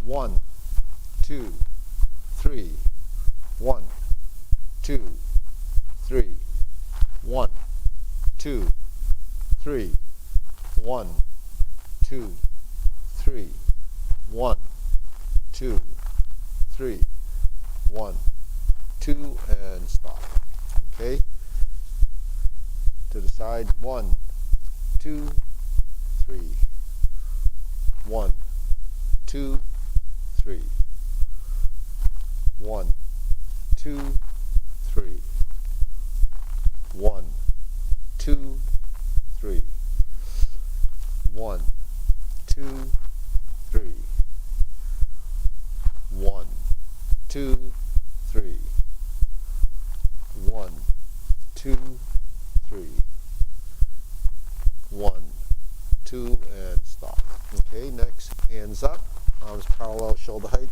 1, 2, 3, 1, 2, 3, 1, 2, 3, 1, 2, 3, 1, 2, 3, 1, 2, and stop. Okay? To the side, 1, 2, 3, 1, 2, 3, 1, 2, 3, 1, 2, 3, 1, 2, 3, 1, 2, 3, 1, 2, 3, 1, 2, and stop. Okay, next, hands up, arms parallel, shoulder height,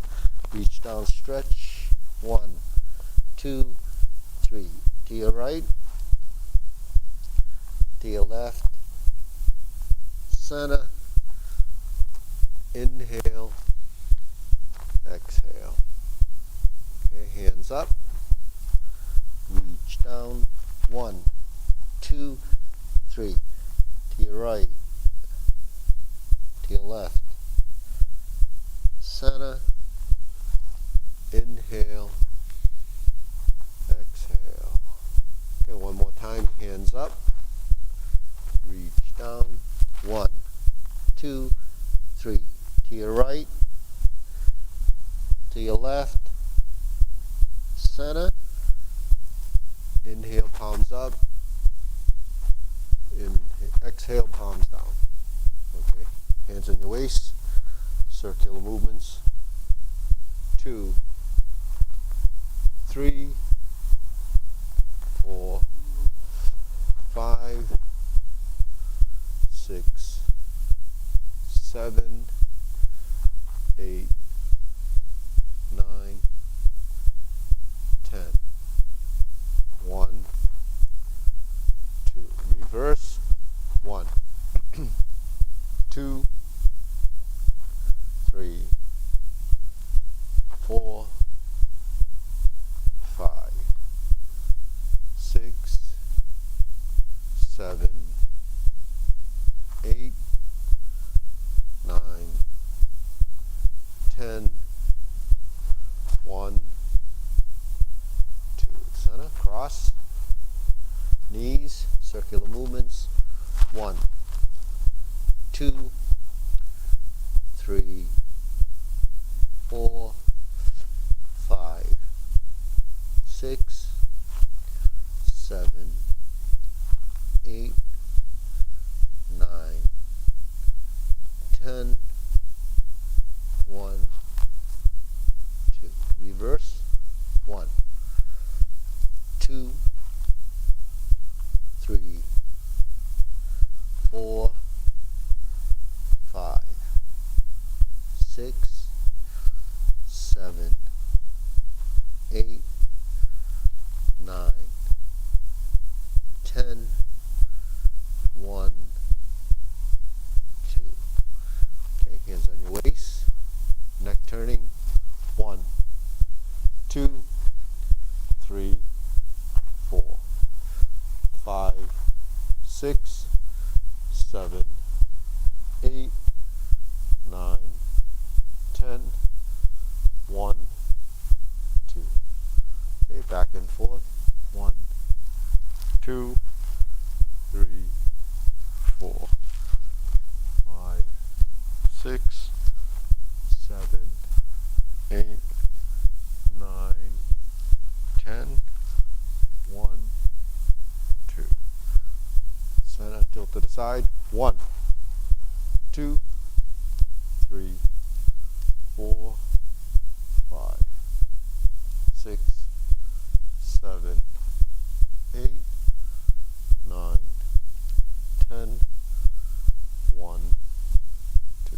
reach down, stretch, 1, 2, 3, to your right, to your left, center, inhale, exhale. Okay, hands up, reach down, 1, 2, 3, to your right, to your left, center, inhale, exhale. Okay, one more time, hands up, reach down, 1, 2, 3, to your right, to your left, center, inhale, palms up, exhale, palms down. Okay, hands on your waist, circular movements, 2, 3, 4, 5, 6, 7, 8, 9, 10. 1, 2. Reverse. 1, 2, 3, 4, 5, 6, 7, 8, 9, 10. 1, 2. Center, cross, knees, circular movements. 1, 2, 3, 4, 5, 6, 7, 8, 9, 10. 1, 2. Reverse. 1, 2, 3, 4, 5, 6, 7, 8, 9, 10. 1, 2. Okay, hands on your waist, neck turning. 1, 2, 3, 4, 5, 6, 7, 8, 9, 10. 1, 2. Okay, back and forth. 1, 2, 3, 4, 5, 6, 7, 8, 9, 10. 1, 2. Center, tilt to the side. 1, 2, 3, 4, 5, 6, 7, 8, 9, 10. 1, 2.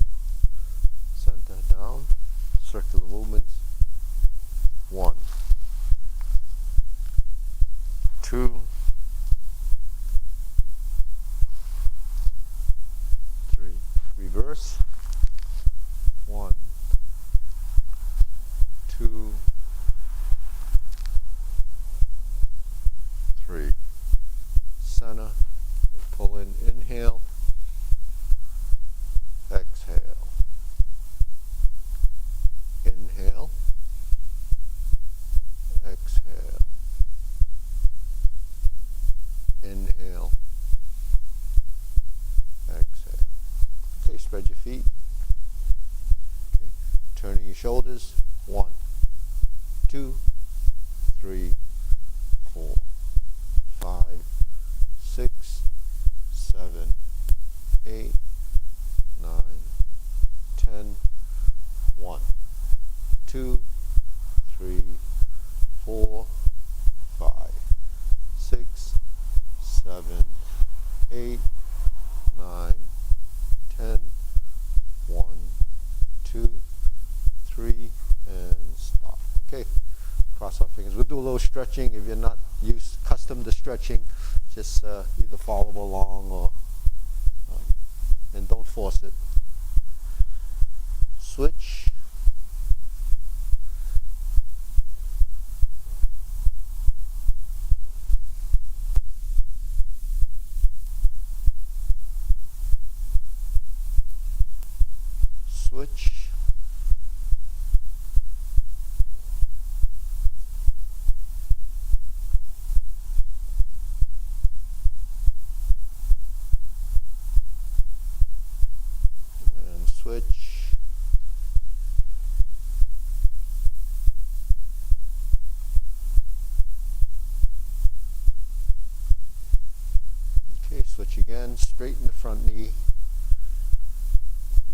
Center down, circular movements. 1, 2, 3. Reverse. 1, your shoulders. 1, 2, 3, 4, 5, 6, 7, 8, 9, 10. 1, 2, 3, 4, 5, 6, 7, 8, 9, 10. 1, 2, 3, and stop. Okay, cross our fingers. We'll do a little stretching. If you're not accustomed to stretching, just either follow along or and don't force it. Switch. Switch. And switch. Okay, switch again. Straighten the front knee.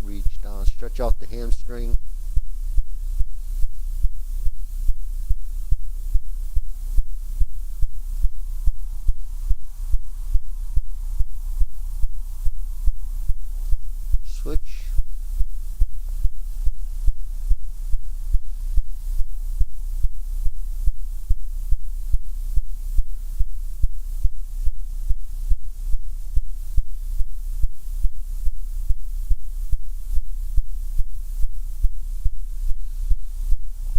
Reach down, stretch out the hamstring. Switch.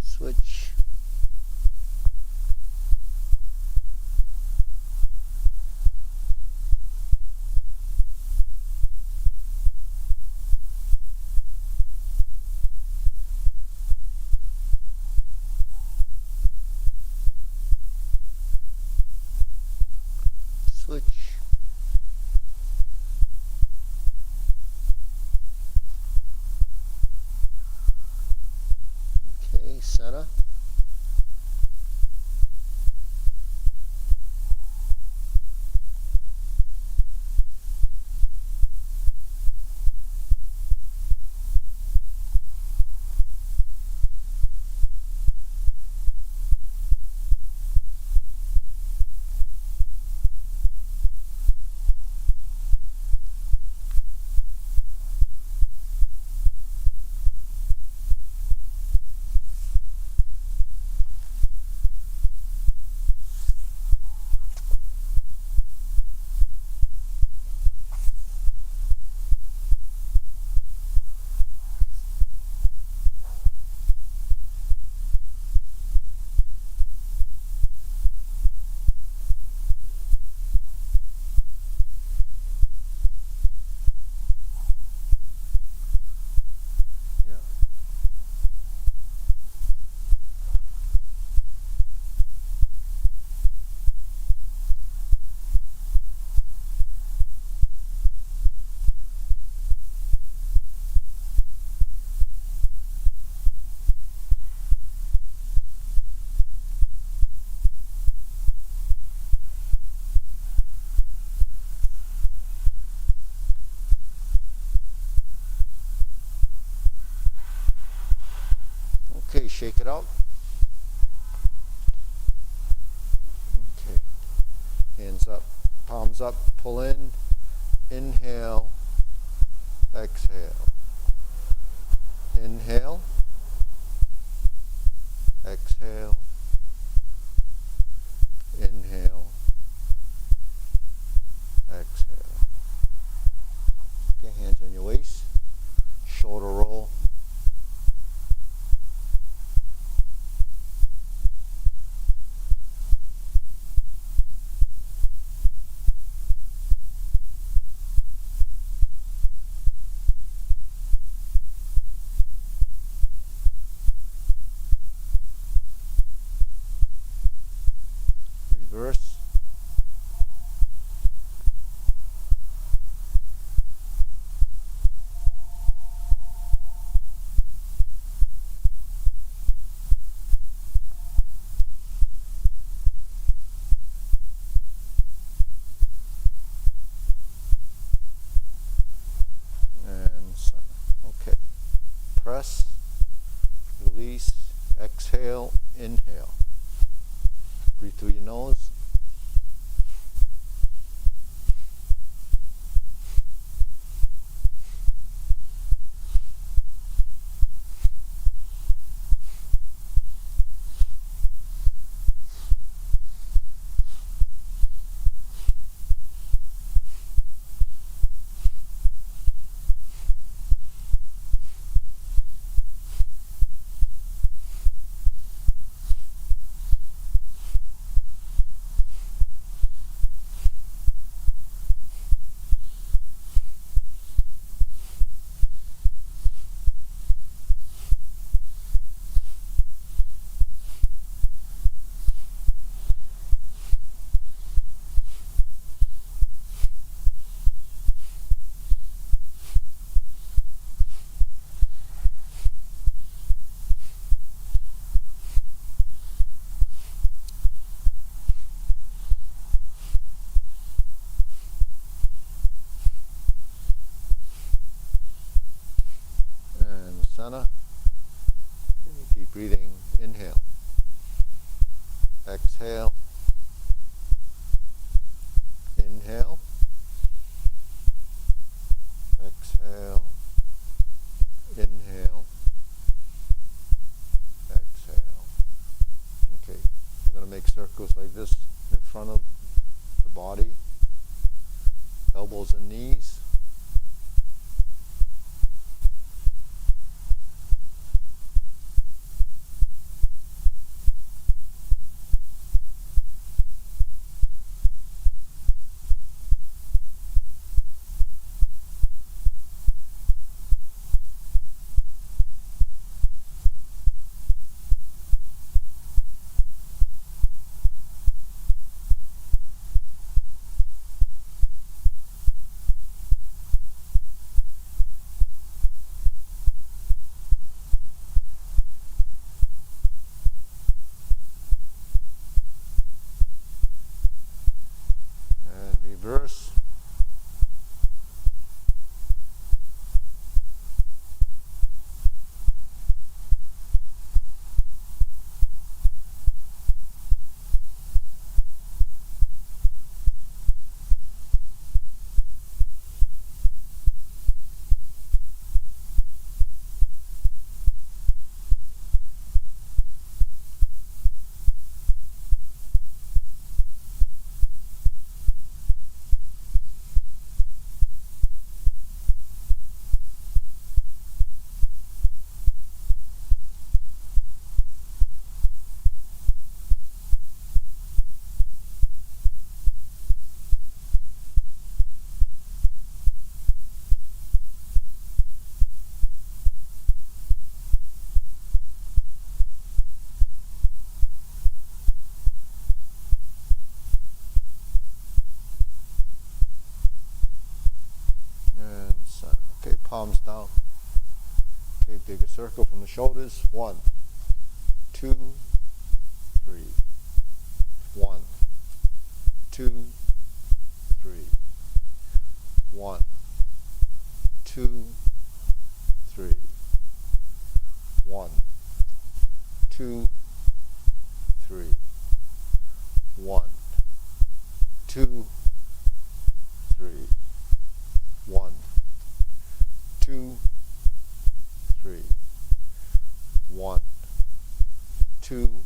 Switch. Switch. Okay, center. Okay, shake it out. Okay, hands up, palms up, pull in, inhale, exhale. Inhale, exhale, inhale, exhale. Get hands on your waist, shoulder roll. release, exhale, inhale. Breathe through your nose. Center. Okay, deep breathing, inhale. Exhale. Inhale. Exhale. Inhale. Exhale. Okay, we're going to make circles like this in front of the body. Elbows and knees. Reverse. Okay, palms down. Okay, bigger circle from the shoulders. 1, 2, 3. 1, 2, 3. 1, 2, 3. 1, 2, 3. 1, 2, 3. 1, 2, 3. 1, 2,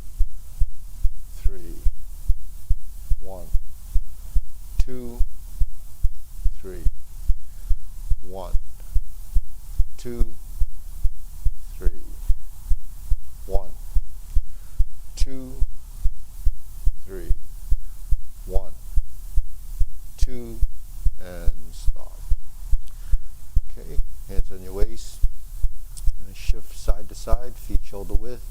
3. 1, 2, 3. 1, 2, 3. 1, 2, 3. 1, 2, and stop. Okay, hands on your waist. And shift side to side, feet shoulder width.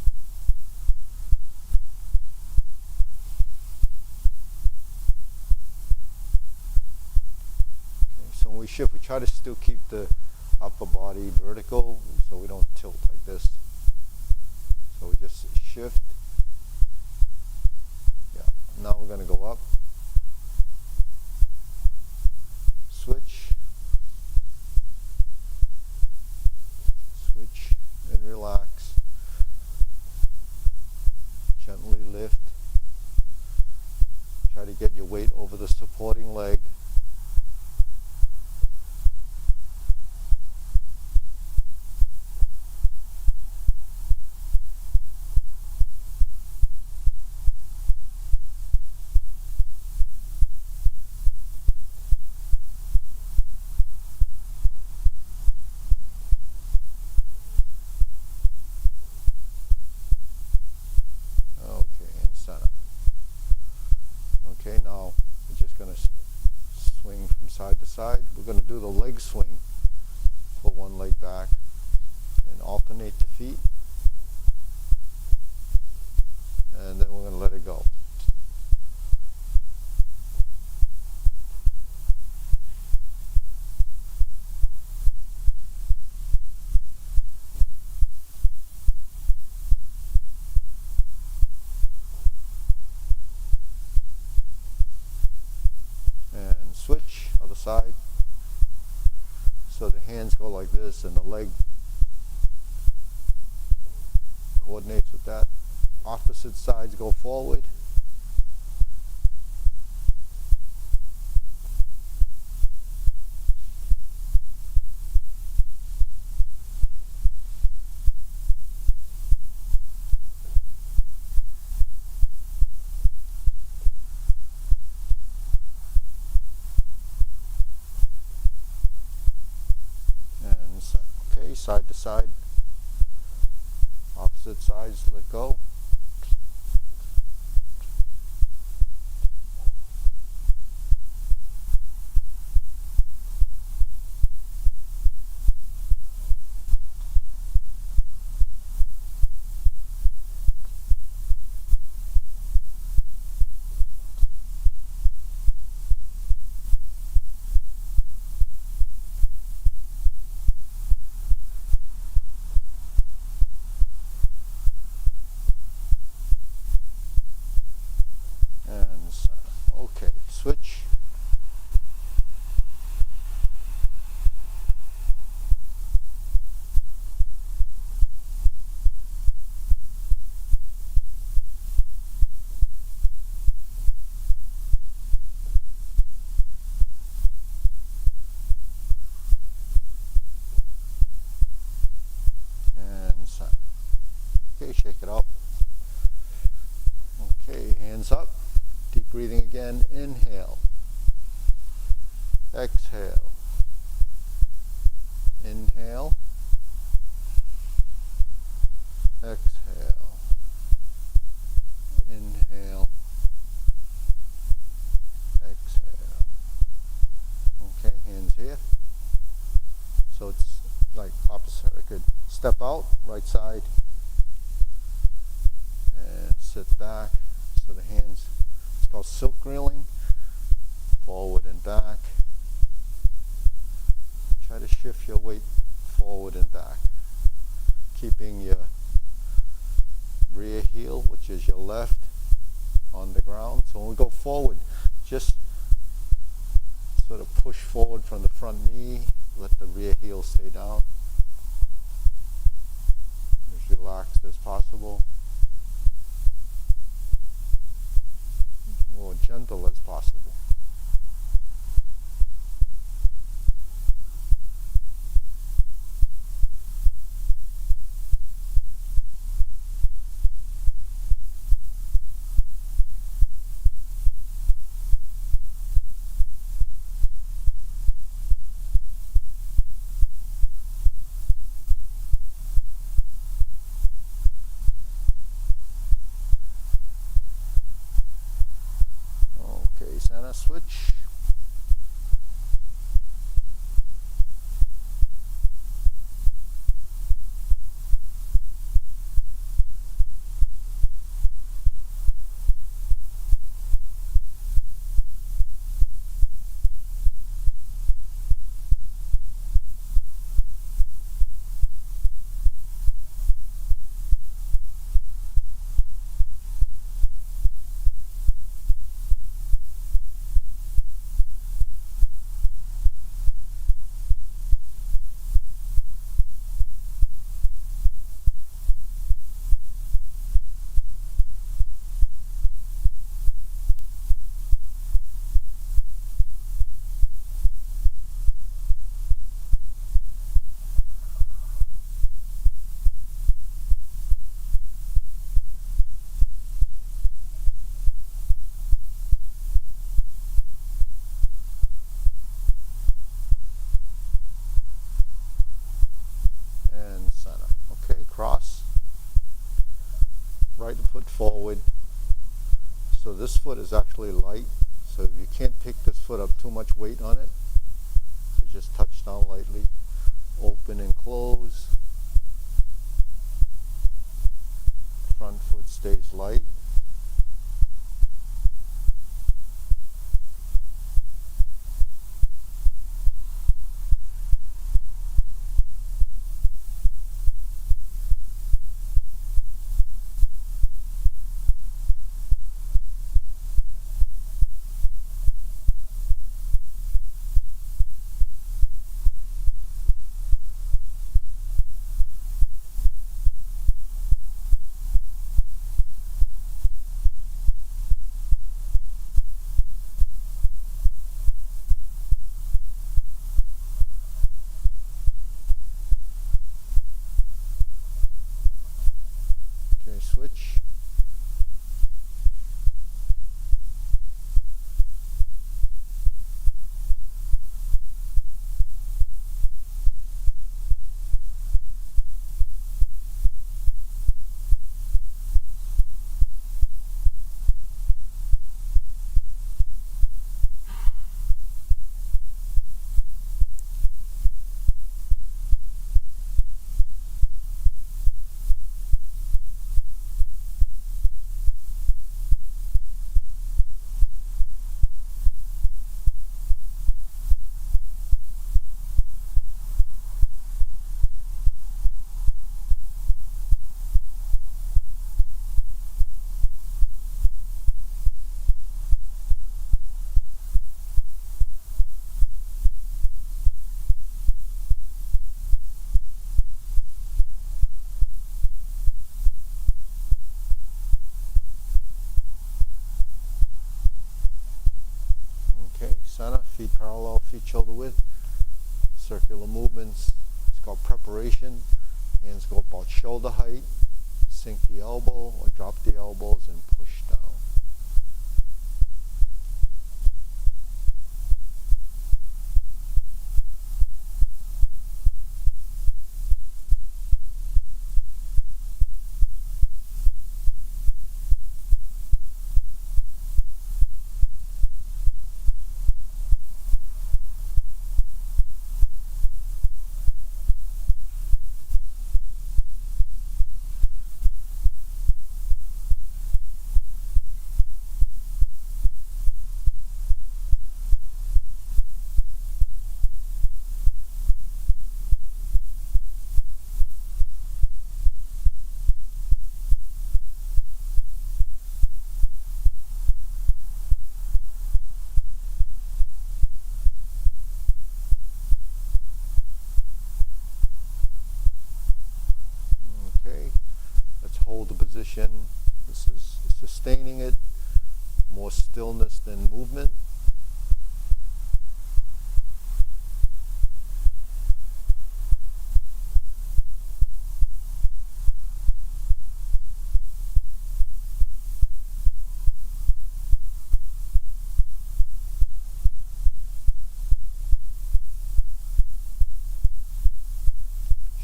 Okay, so when we shift, we try to still keep the upper body vertical so we don't tilt like this. So we just shift. Yeah, now we're going to go up. Switch. Switch and relax. Get your weight over the supporting leg. Okay, now we're just going to swing from side to side. We're going to do the leg swing. Pull one leg back and alternate the feet. And then we're going to let it go. Switch, other side. So the hands go like this and the leg coordinates with that. Opposite sides go forward. Okay, side to side. Opposite sides, let go. Okay, switch. And center. Okay, shake it out. Okay, hands up. Deep breathing again. Inhale. Exhale. Inhale. Exhale. Inhale. Exhale. Okay, hands here. So it's like opposite. I could step out, right side, and sit back. So the hands, it's called silk reeling, forward and back. Try to shift your weight forward and back, keeping your rear heel, which is your left, on the ground. So when we go forward, just sort of push forward from the front knee, let the rear heel stay down, as relaxed as possible, or gentle as possible. Okay, center switch. right foot forward. So this foot is actually light. So you can't pick this foot up too much weight on it. So just touch down lightly. Open and close. Front foot stays light. Okay, switch. Okay, center, feet parallel, feet shoulder width. Circular movements. It's called preparation. Hands go about shoulder height. Sink the elbow or drop the elbows and push down. Okay, let's hold the position. This is sustaining it, more stillness than movement.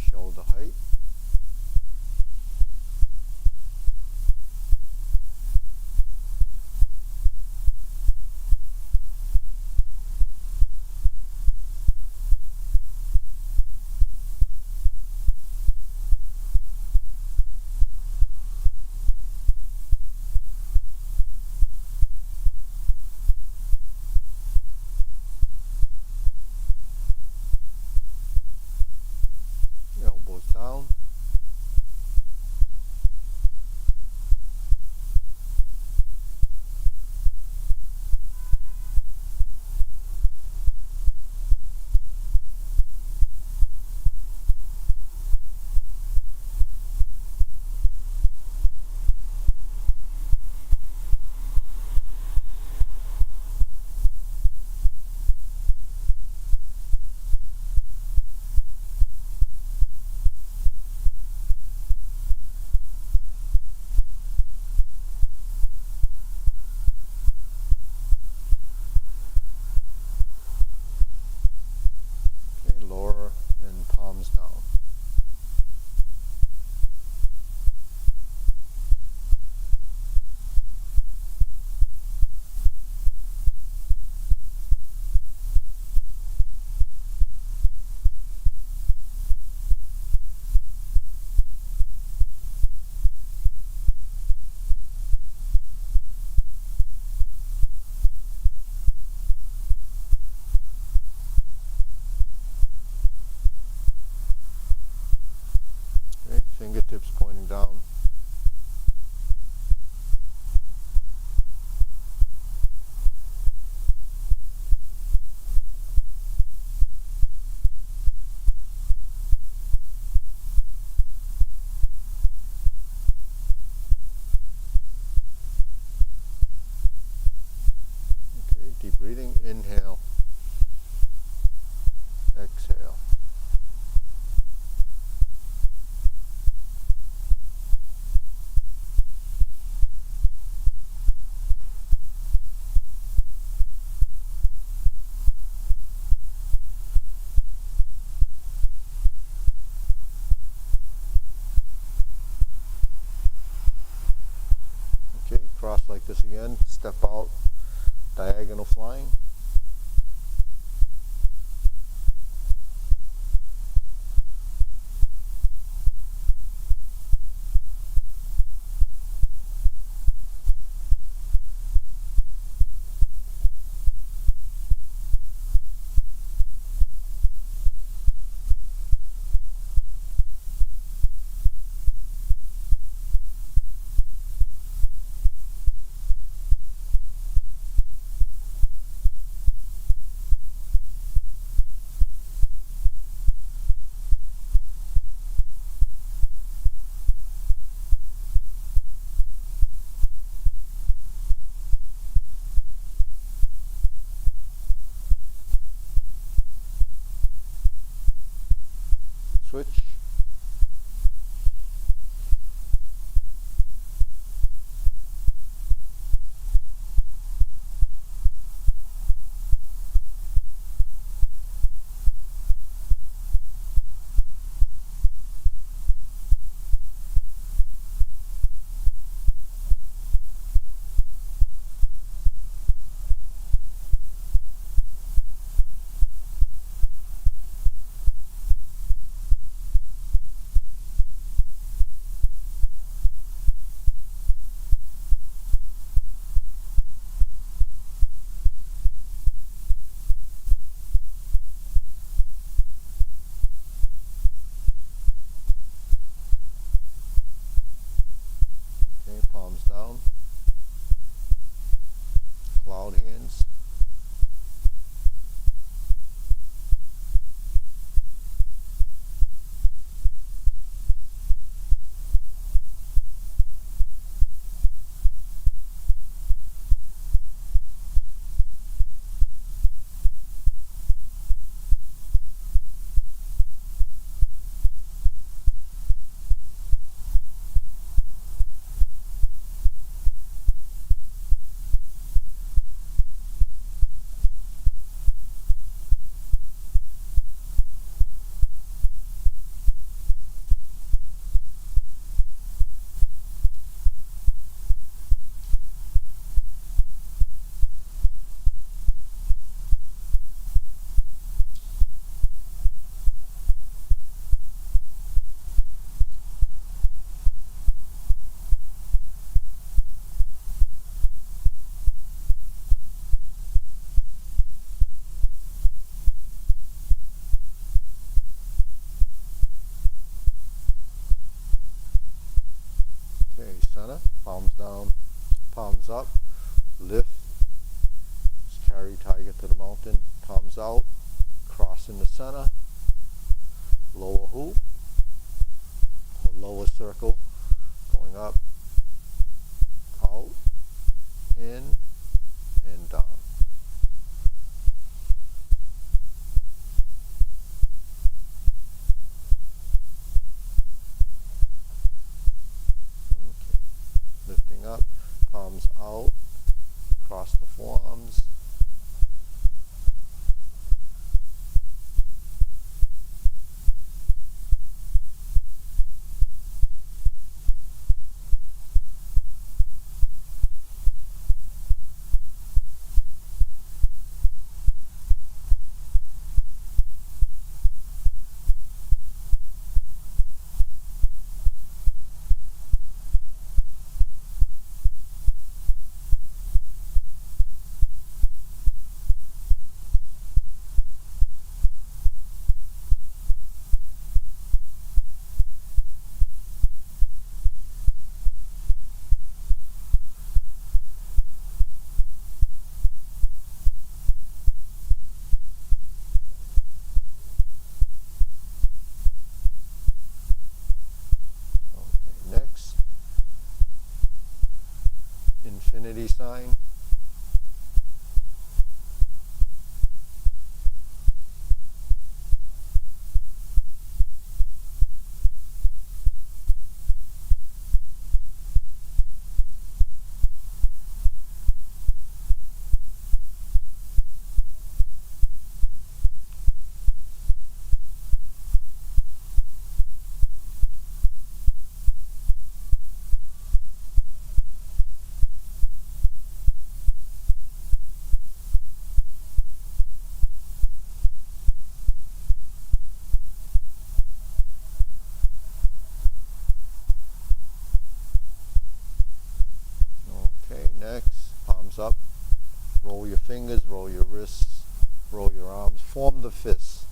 Shoulder height. Inhale. Exhale. Okay, cross like this again. Step out, diagonal flying. Switch. Okay, palms down. Cloud hands. Okay, center, palms down, palms up, lift, carry tiger to the mountain, palms out, cross in the center, lower hoop, or lower circle, going up, out, in, and down. Okay, lifting up, palms out, cross the forearms, infinity sign. Roll your fingers, roll your wrists, roll your arms, form the fists.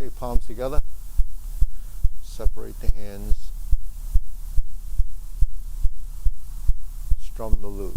Okay, palms together. Separate the hands. Strum the lute.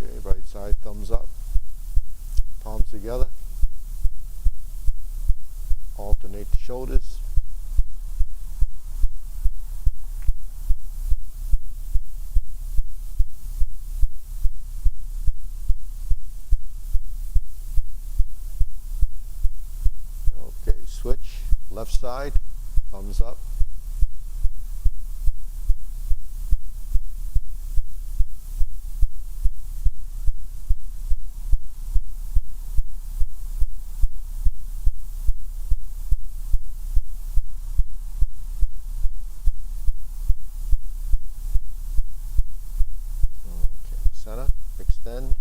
Okay, right side, thumbs up. Palms together. Alternate the shoulders. Okay, switch. Left side, thumbs up. Okay, center, extend,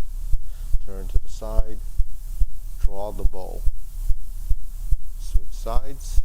turn to the side, draw the bow. Switch sides.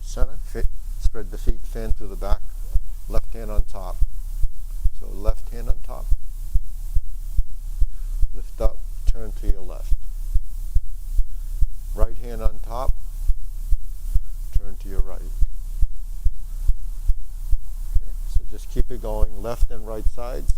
Center, spread the feet, fan through the back, left hand on top. So left hand on top. Lift up, turn to your left. Right hand on top, turn to your right. Okay, so just keep it going, left and right sides.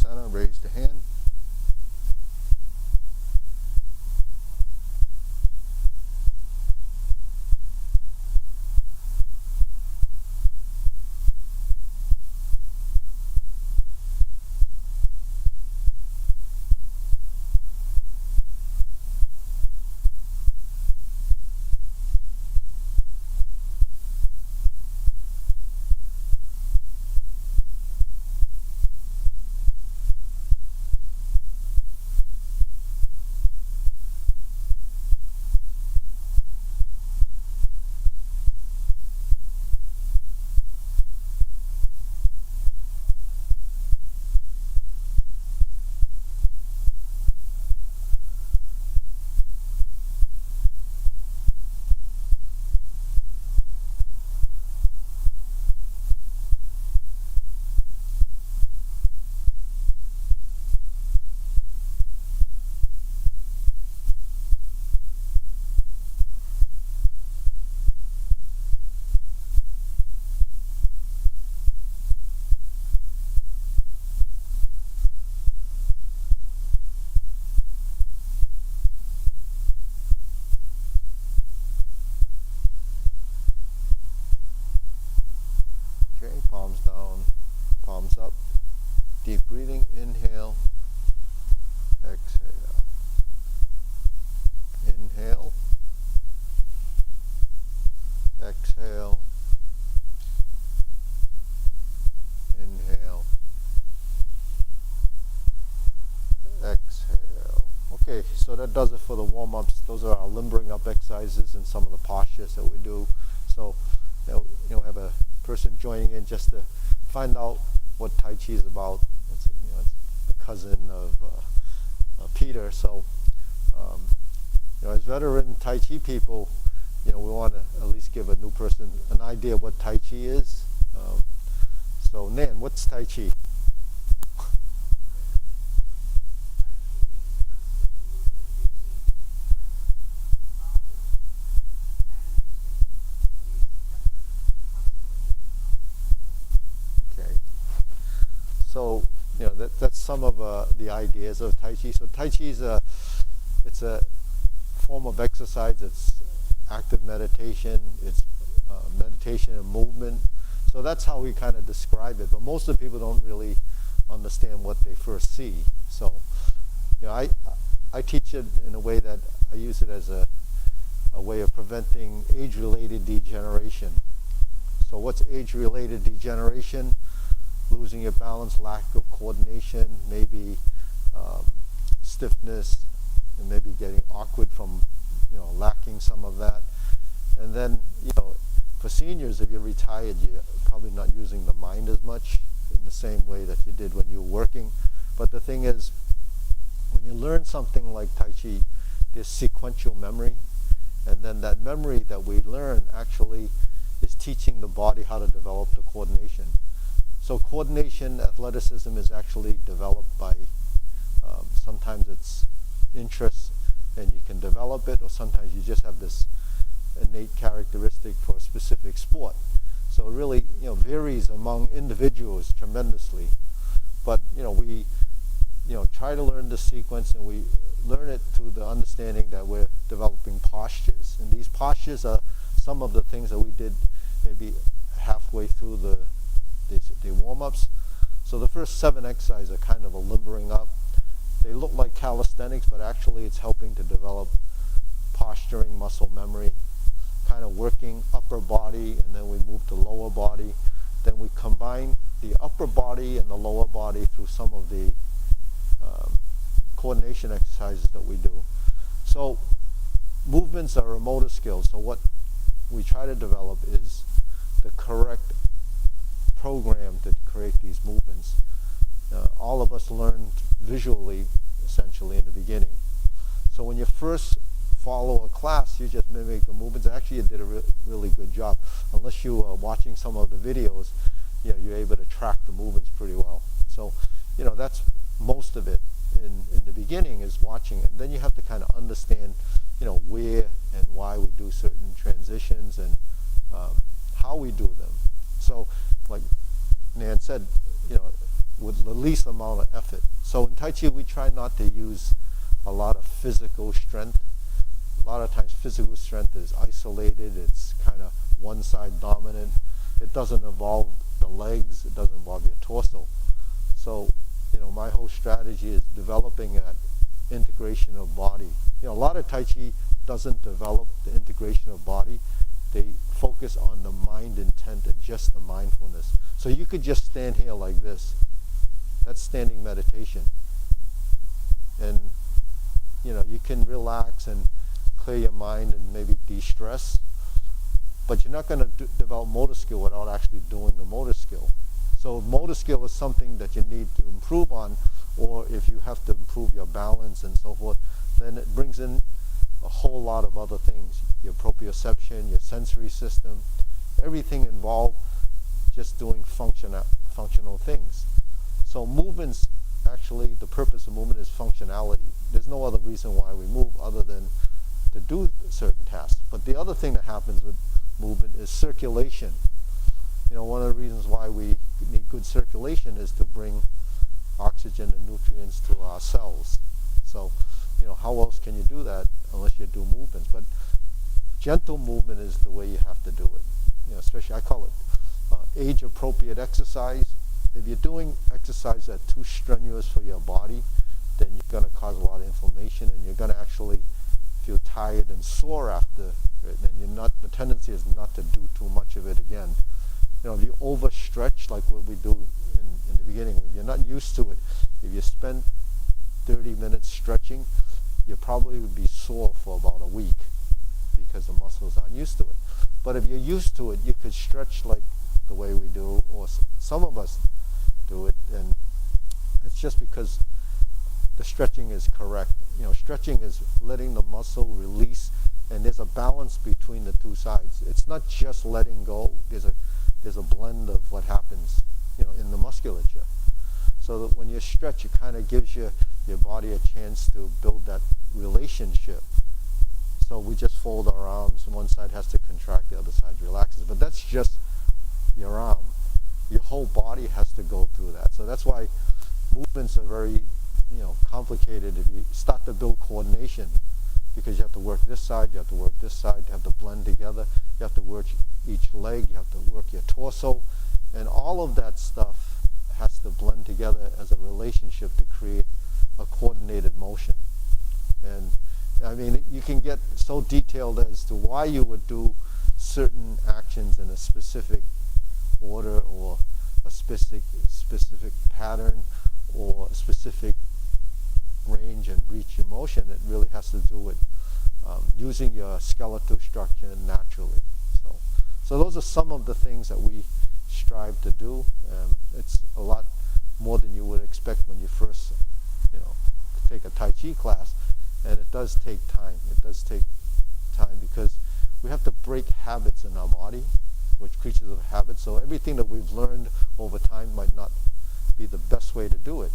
center, raise the hand. Okay, palms down, palms up. Deep breathing, inhale, exhale. Inhale, exhale, inhale, exhale. Okay, so that does it for the warm-ups. Those are our limbering up exercises and some of the postures that we do. So, have a person joining in just to find out what Tai Chi is about. It's a cousin of Peter. So, as veteran Tai Chi people, we want to at least give a new person an idea of what Tai Chi is. So, Nan, what's Tai Chi? So, that's some of the ideas of Tai Chi. So Tai Chi is it's a form of exercise. It's active meditation. It's meditation and movement. So that's how we kind of describe it. But most of the people don't really understand what they first see. So, I teach it in a way that I use it as a way of preventing age-related degeneration. So what's age-related degeneration? Losing your balance, lack of coordination, maybe stiffness, and maybe getting awkward from, lacking some of that. And then, for seniors, if you're retired, you're probably not using the mind as much in the same way that you did when you were working. But the thing is, when you learn something like Tai Chi, there's sequential memory. And then that memory that we learn actually is teaching the body how to develop the coordination. So coordination, athleticism is actually developed by, sometimes it's interest and you can develop it, or sometimes you just have this innate characteristic for a specific sport. So it really, varies among individuals tremendously. But, we, try to learn the sequence, and we learn it through the understanding that we're developing postures. And these postures are some of the things that we did maybe halfway through the warm-ups. So the first 7 exercises are kind of a limbering up. They look like calisthenics, but actually it's helping to develop posturing, muscle memory, kind of working upper body, and then we move to lower body. Then we combine the upper body and the lower body through some of the coordination exercises that we do. So movements are a motor skill. So what we try to develop is the correct program to create these movements. All of us learn visually, essentially, in the beginning. So when you first follow a class, you just mimic the movements. Actually, you did a really good job. Unless you are watching some of the videos, you're able to track the movements pretty well. So, that's most of it in the beginning, is watching it. And then you have to kind of understand, where and why we do certain transitions and how we do them. So, like Nan said, with the least amount of effort. So in Tai Chi, we try not to use a lot of physical strength. A lot of times physical strength is isolated, it's kind of one side dominant. It doesn't involve the legs, it doesn't involve your torso. So, my whole strategy is developing that integration of body. A lot of Tai Chi doesn't develop the integration of body. They focus on the mind intent and just the mindfulness. So you could just stand here like this. That's standing meditation. And, you can relax and clear your mind and maybe de-stress. But you're not going to develop motor skill without actually doing the motor skill. So motor skill is something that you need to improve on, or if you have to improve your balance and so forth, then it brings in a whole lot of other things. Your proprioception, your sensory system, everything involved just doing functional things. So movements, actually, the purpose of movement is functionality. There's no other reason why we move other than to do certain tasks. But the other thing that happens with movement is circulation. One of the reasons why we need good circulation is to bring oxygen and nutrients to our cells. So, how else can you do that unless you do movements? But gentle movement is the way you have to do it. Especially, I call it age-appropriate exercise. If you're doing exercise that's too strenuous for your body, then you're going to cause a lot of inflammation, and you're going to actually feel tired and sore after it. And the tendency is not to do too much of it again. If you overstretch like what we do in the beginning, if you're not used to it, if you spend 30 minutes stretching, you probably would be sore for about a week because the muscles aren't used to it. But if you're used to it, you could stretch like the way we do, or some of us do it, and it's just because the stretching is correct. Stretching is letting the muscle release, and there's a balance between the two sides. It's not just letting go. There's a blend of what happens, in the musculature. So that when you stretch, it kind of gives your body a chance to build that relationship. So we just fold our arms, and one side has to contract, the other side relaxes. But that's just your arm. Your whole body has to go through that. So that's why movements are very, complicated if you start to build coordination, because you have to work this side, you have to work this side, you have to blend together, you have to work each leg, you have to work your torso, and all of that stuff has to blend together as a relationship to create a coordinated motion. And you can get so detailed as to why you would do certain actions in a specific order, or a specific pattern, or a specific range and reach of motion. It really has to do with using your skeletal structure naturally. So those are some of the things that we strive to do. It's a lot more than you would expect when you first, take a Tai Chi class, and it does take time. It does take time because we have to break habits in our body, which creatures of habit. So everything that we've learned over time might not be the best way to do it.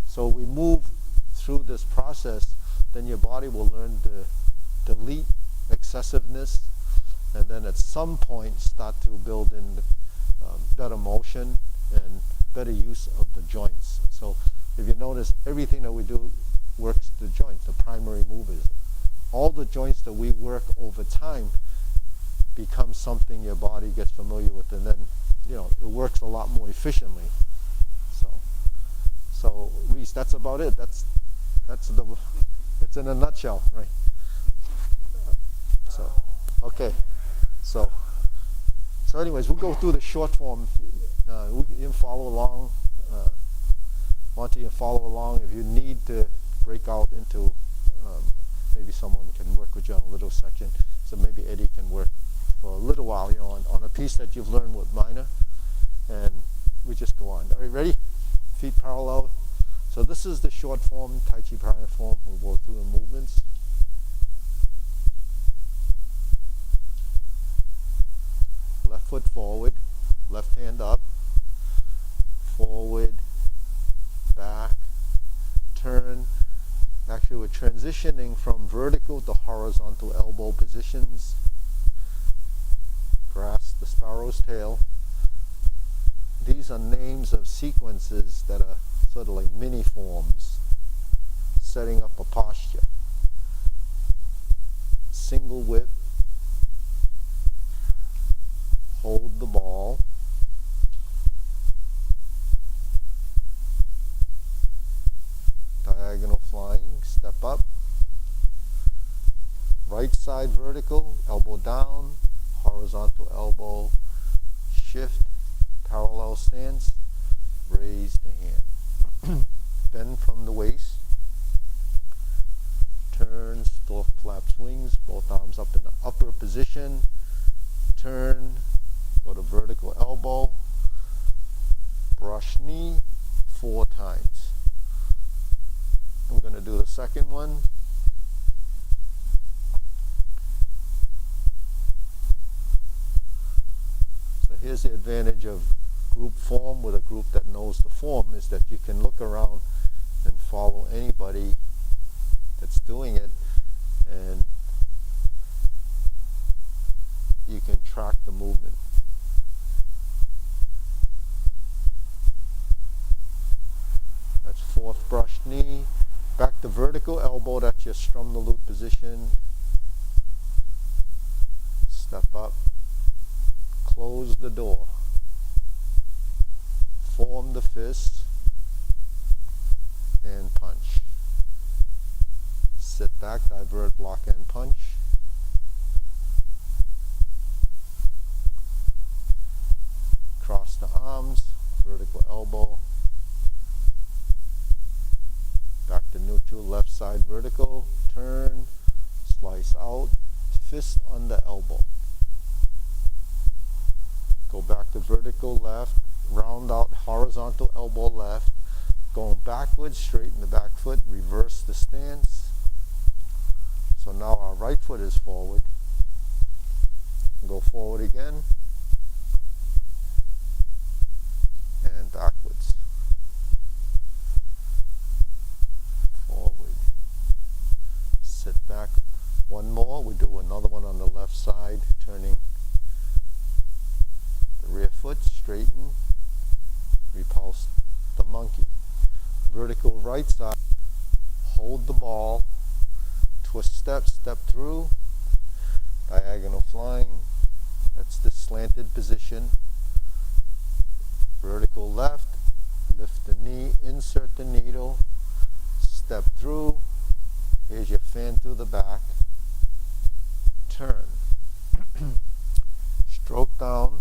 So we move through this process, then your body will learn to delete excessiveness, and then at some point start to build in better motion and better use of the joints. So if you notice, everything that we do works the joints, the primary movers. All the joints that we work over time become something your body gets familiar with, and then it works a lot more efficiently. So Reese, that's about it. That's in a nutshell, right? So okay, so anyways, we'll go through the short form. You can follow along. Want you to follow along. If you need to break out into, maybe someone can work with you on a little section. So maybe Eddie can work for a little while, on a piece that you've learned with Minor, and we just go on. Are you ready? Feet parallel. So this is the short form, Tai Chi Paradigm form. We'll go through the movements. Left foot forward, left hand up, forward, back, turn. Actually, we're transitioning from vertical to horizontal elbow positions. Grasp the sparrow's tail. These are names of sequences that are sort of like mini forms, setting up a posture. Single whip, hold the ball, diagonal flying, step up, right side vertical, elbow down, horizontal elbow, shift, parallel stance, raise the hand. Bend from the waist, turn, stork flaps wings, both arms up in the upper position, turn, go to vertical elbow, brush knee 4 times. I'm going to do the second one. So here's the advantage of group form with a group that knows the form, is that you can look around and follow anybody that's doing it, and you can track the movement. That's 4th brush knee. Back to vertical elbow, that's your strum the loop position. Step up, close the door. Form the fist and punch. Sit back, divert, block and punch. Cross the arms, vertical elbow. Back to neutral, left side vertical, turn, slice out, fist under elbow. Go back to vertical left, round out horizontal elbow left, going backwards, straighten the back foot, reverse the stance. So now our right foot is forward. Go forward again, and backwards. Forward. Sit back. One more. We do another one on the left side, turning the rear foot, straighten, repulse the monkey. Vertical right side, hold the ball, twist step, step through, diagonal flying, that's the slanted position. Vertical left, lift the knee, insert the needle, step through, here's your fan through the back, turn, stroke down,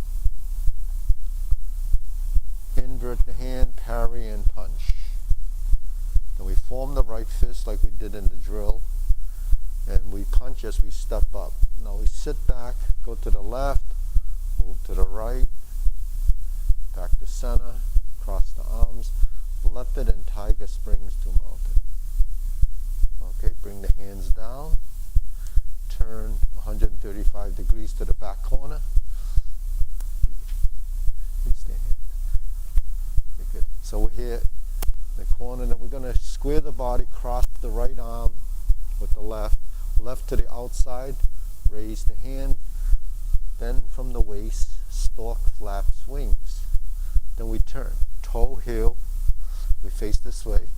invert the hand, parry and punch. Then we form the right fist like we did in the drill, and we punch as we step up. Now we sit back, go to the left, move to the right, back to center, cross the arms, leopard and tiger springs to mountain. Okay, bring the hands down, turn 135 degrees to the back corner. You can stay here. Okay, good. So we're here in the corner, and we're going to square the body, cross the right arm with the left, left to the outside, raise the hand, bend from the waist, stork flaps wings. Then we turn, toe, heel, we face this way.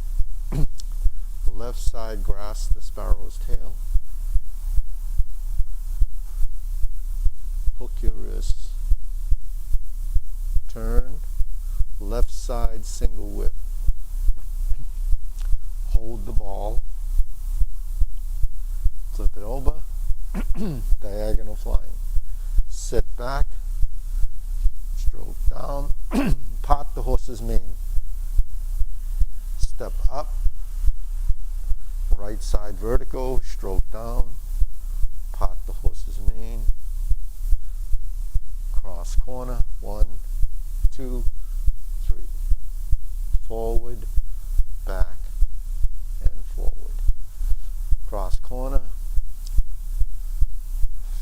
The left side grasp the sparrow's tail. Hook your wrists. Turn, left side single whip. Hold the ball. Flip it over. Diagonal flying. Sit back. Stroke down. Part the horse's mane. Step up. Right side vertical. Stroke down. Part the horse's mane. Cross corner. 1, 2, 3. Forward, back, and forward. Cross corner.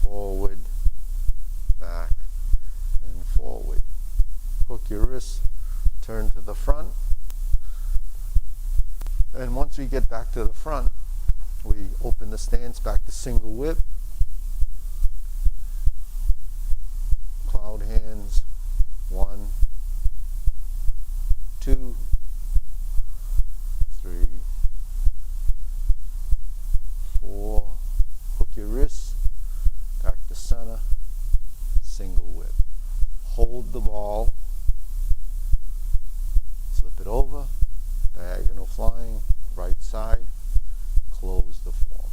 Forward, back, and forward. Hook your wrists, turn to the front. And once we get back to the front, we open the stance back to single whip. Cloud hands. 1, 2, of the ball, slip it over, diagonal flying, right side, close the form.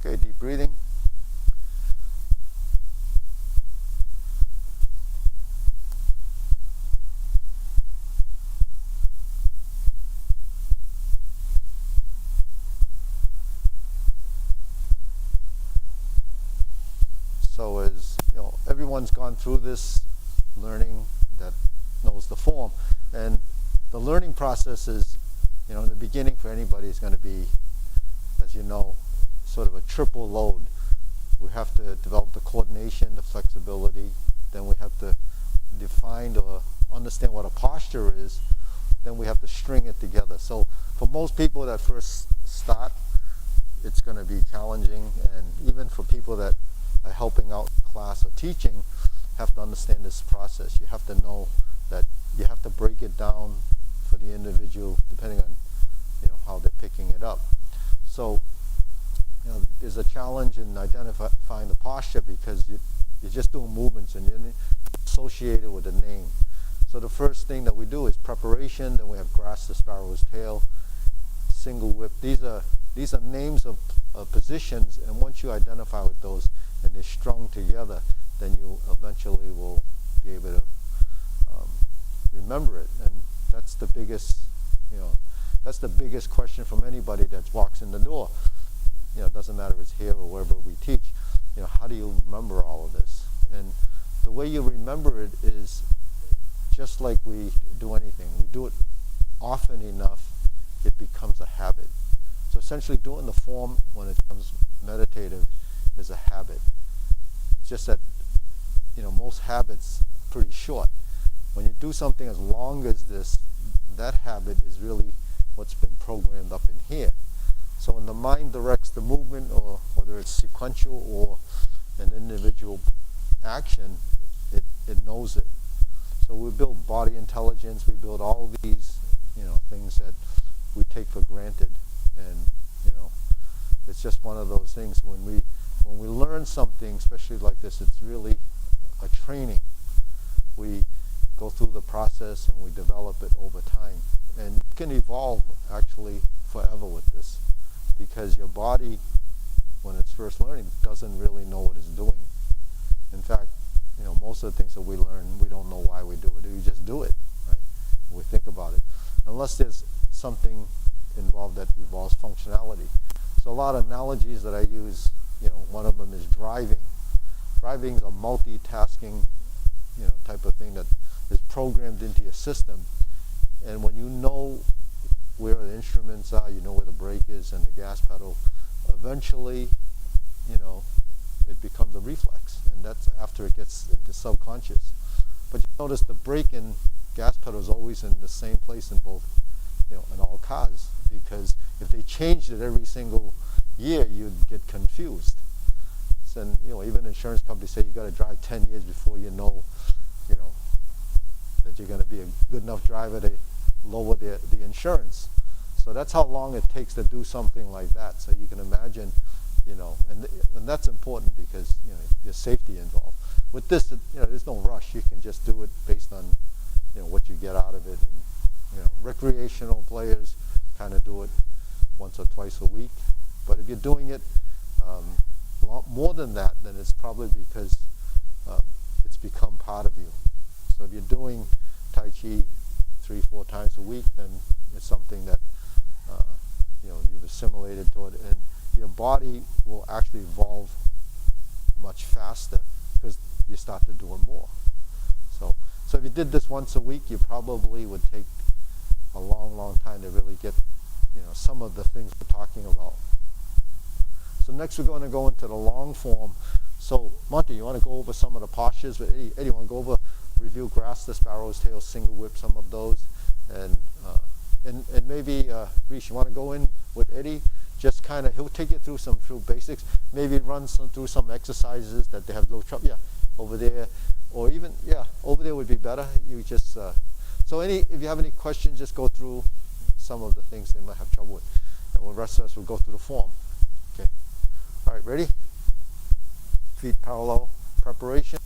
Okay, deep breathing. So as you know, everyone's gone through this learning that knows the form, and the learning process is, you know, in the beginning for anybody is going to be, as you know, sort of a triple load. We have to develop the coordination, the flexibility, then we have to define or understand what a posture is, then we have to string it together. So for most people that first start, it's going to be challenging, and even for people that are helping out class or teaching, have to understand this process. You have to know that you have to break it down for the individual depending on, you know, how they're picking it up. So, you know, there's a challenge in identifying the posture because you're just doing movements and you're associated with a name. So the first thing that we do is preparation. Then we have grasp the sparrow's tail, single whip. These are names of positions, and once you identify with those and they're strung together, then you eventually will be able to remember it. And that's the biggest, you know, that's the biggest question from anybody that walks in the door. You know, it doesn't matter if it's here or wherever we teach. You know, how do you remember all of this? And the way you remember it is just like we do anything. We do it often enough, it becomes a habit. So essentially doing the form when it becomes meditative is a habit. It's just that, you know, most habits are pretty short. When you do something as long as this, that habit is really what's been programmed up in here. So when the mind directs the movement, or whether it's sequential or an individual action, it knows it. So we build body intelligence, we build all these, you know, things that we take for granted. And, you know, it's just one of those things. When we learn something, especially like this, it's really a training. We go through the process and we develop it over time. And you can evolve actually forever with this, because your body, when it's first learning, doesn't really know what it's doing. In fact, you know, most of the things that we learn, we don't know why we do it. We just do it, right? We think about it. Unless there's something involved that involves functionality. So a lot of analogies that I use, you know, one of them is driving. Driving is a multitasking, you know, type of thing that is programmed into your system. And when you know where the instruments are, you know where the brake is and the gas pedal, eventually, you know, it becomes a reflex. And that's after it gets into subconscious. But you notice the brake and gas pedal is always in the same place in both, you know, in all cars. Because if they changed it every single year, you'd get confused. And, you know, even insurance companies say you got to drive 10 years before you know, that you're going to be a good enough driver to lower the insurance. So that's how long it takes to do something like that. So you can imagine, you know, and that's important because, you know, there's safety involved. With this, you know, there's no rush. You can just do it based on, you know, what you get out of it. And, you know, recreational players kind of do it once or twice a week. But if you're doing it a lot more than that, then it's probably because it's become part of you. So if you're doing Tai Chi 3-4 times a week, then it's something that you know, you've assimilated to it, and your body will actually evolve much faster because you start to do it more. So if you did this once a week, you probably would take a long, long time to really get, you know, some of the things we're talking about. So next we're going to go into the long form. So Monty, you want to go over some of the postures? Eddie, you want to go over, review grasp the sparrow's tail, single whip, some of those, and maybe Rish, you want to go in with Eddie? Just kind of, he'll take you through some true basics. Maybe run through some exercises that they have low trouble. Yeah, over there, or even over there would be better. You just so if you have any questions, just go through some of the things they might have trouble with, and the rest of us will go through the form. Okay. All right, ready? feet parallel. Preparation.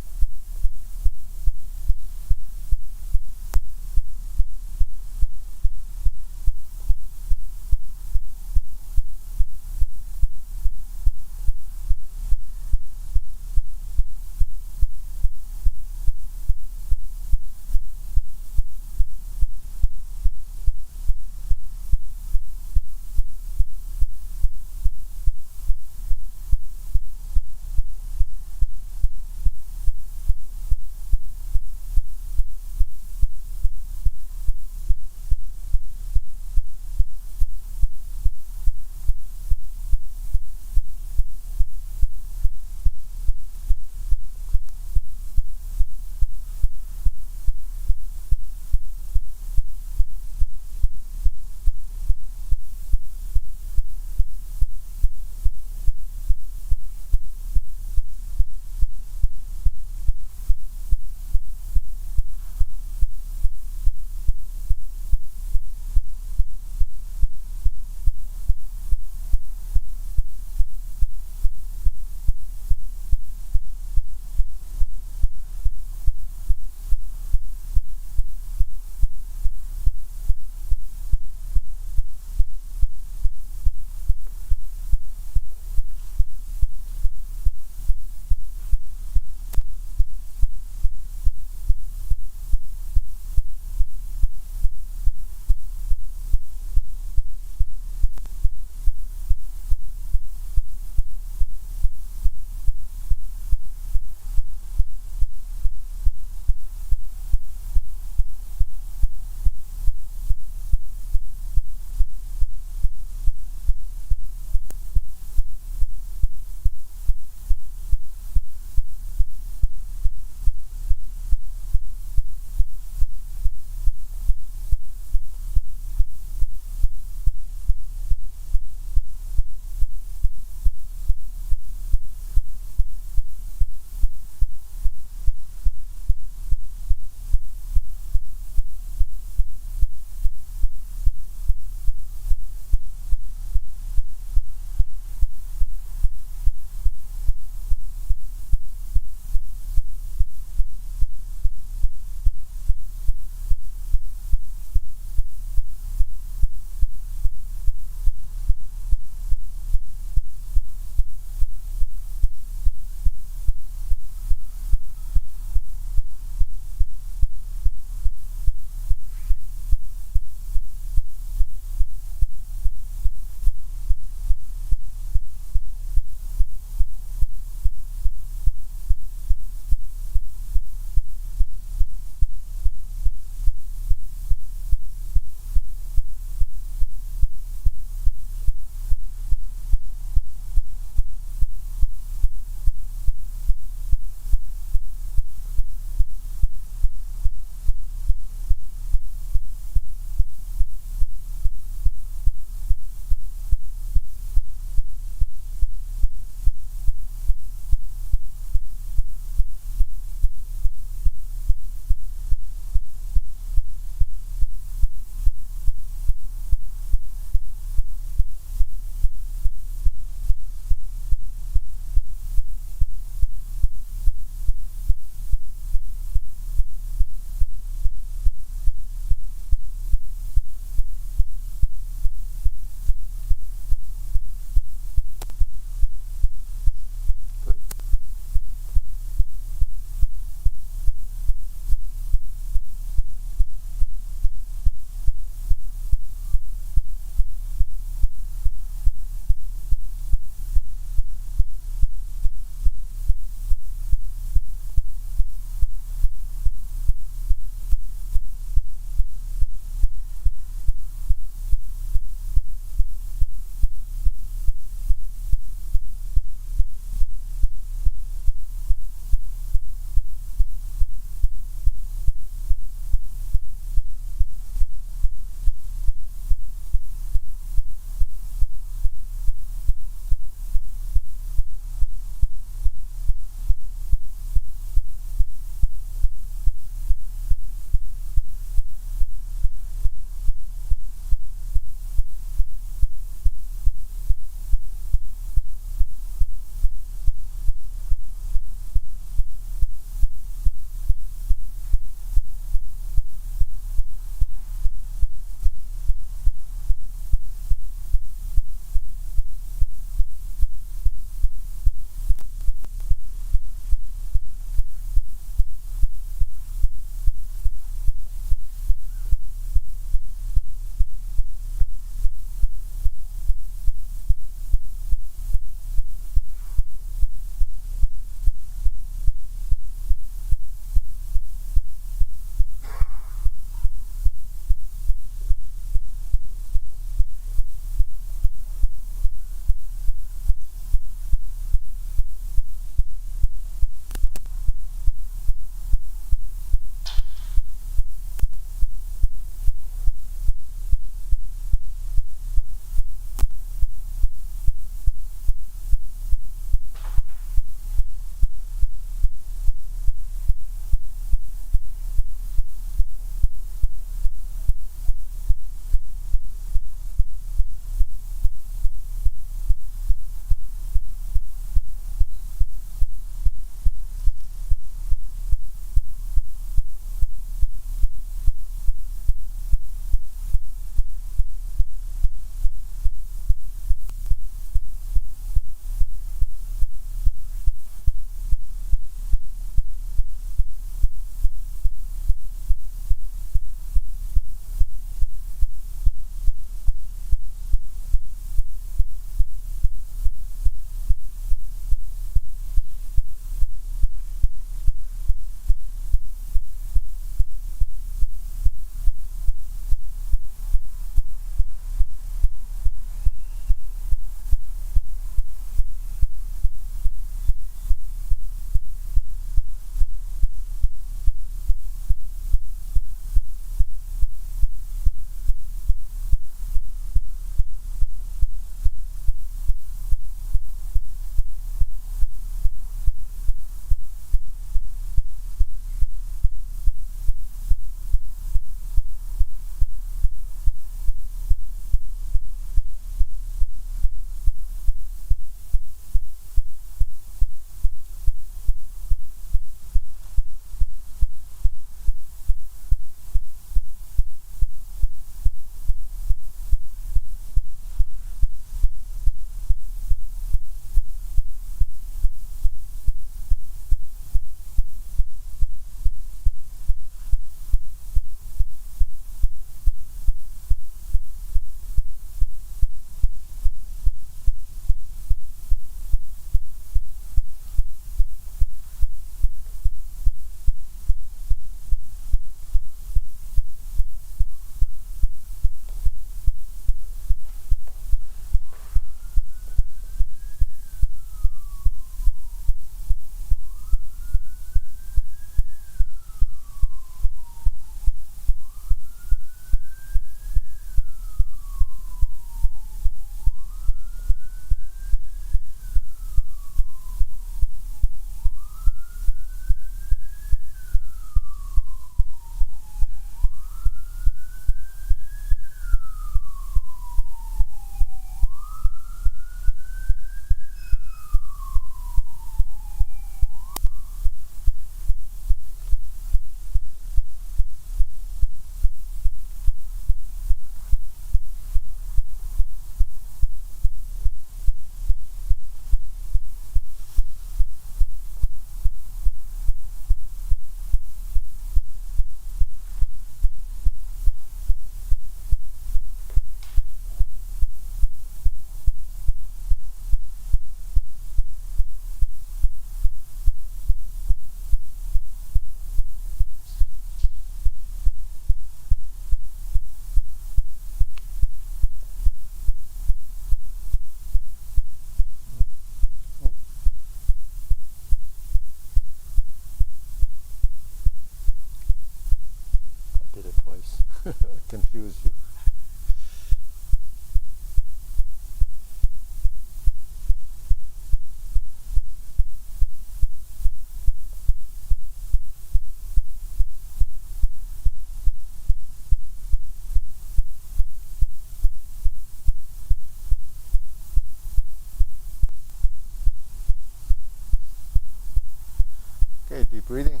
Okay, deep breathing.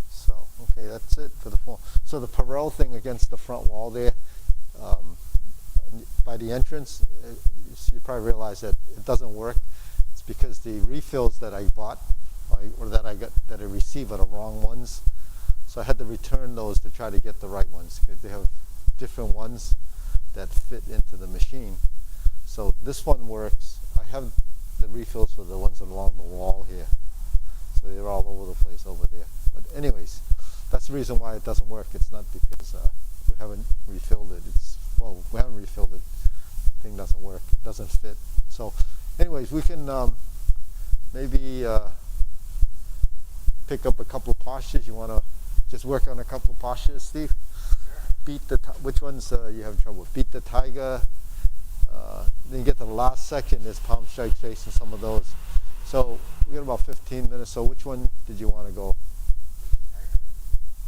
So, okay, that's it for the form. So the parallel thing against the front wall there, by the entrance, you probably realize that it doesn't work. It's because the refills that I bought or that I received are the wrong ones. So I had to return those to try to get the right ones because they have different ones that fit into the machine. So this one works. I have the refills for the ones along the wall here. So they're all over the place over there. But anyways, that's the reason why it doesn't work. It's not because we haven't refilled it. We haven't refilled it. The thing doesn't work. It doesn't fit. So anyways, we can maybe pick up a couple of postures. You want to just work on a couple of postures, Steve? Sure. Which ones you have trouble with? Beat the tiger. Then you get to the last section. There's palm strike face and some of those. So we got about 15 minutes. So which one did you want to go?